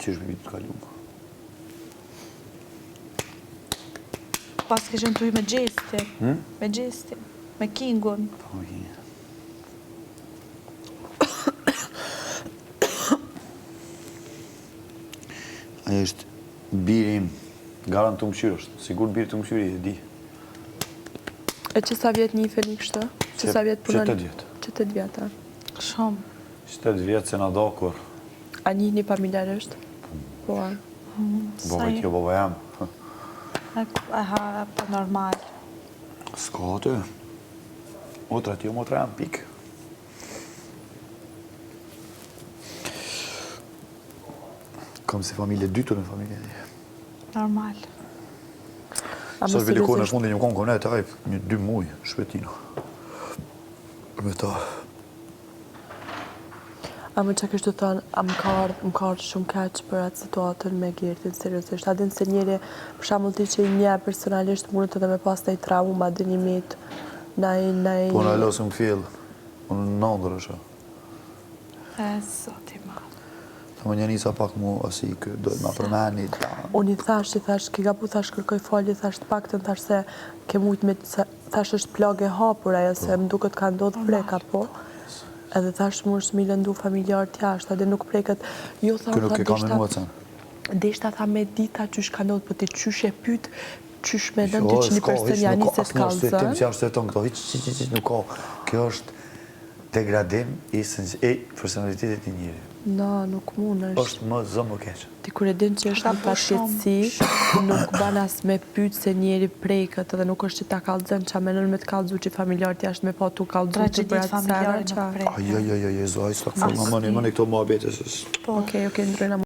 që është me vitë të kalumë. Pas këshën të me Gjesti. Me Gjesti. Me Kingun. Po, me Kingun. Ajo është biri im, garant të mëshirë është, sigur biri të mëshirë e di. E që sa vjetë një feli kështë? Që sa vjetë punën? 8 vjetë. 8 vjetë. Shumë. 8 vjetë se në do kur. A një familjar është? Po. Baba i tjo, baba jam. Aha, po normal. Ska atë. Otra tjo, motra jam, pikë. Kam si familje dytur në familje një. Normal. Sot vili kohë në fundi një konë konet, ajp, një 2 muj, shpetina. Me ta. A më që kështë të thonë, a më ka ardhë shumë keqë për atë situatën me Gertin, seriosisht. A din se njeri, për shamull ti që i nje personalisht, mundët edhe me pas të i trauma, din i mitë, naj... Po në losëm fjellë, unë në ndër është. Zoti ma. Ta më një njësa pak mu, asi kë, dojtë ma përmeni. Unë i thash, ki gabu thash kërkoj falje, thash të pak të në thash se ke mujtë me, thash është plagë e hapur ajo, se më duket ka ndodhë preka, po. Edhe thash më është mi lëndu familjar t'jashtë, edhe nuk preket, jo thash... Kë nuk e ka menua të sen. Deshta tha me dita qysh ka ndodhë, po ti qysh e pyt, qysh me lëndë që një person janë se t'ka lëzën. Tim që janë shteton këto, hiq, nuk ka. Kjo është degradim i personalitetit i njëri. Na, nuk mund është. është më zë më keqë. Ti kur e din që është në fatkeqësi, nuk ban as me pyt se njeri prejkët edhe nuk është që ta kallëzën qa menon me të kallëzu që familjarët jashtë me pa tu kallëzu të bërat sara qa. Ajë, zoj, s'ta këfër më mëni këto më abetës. Okej, ndrojna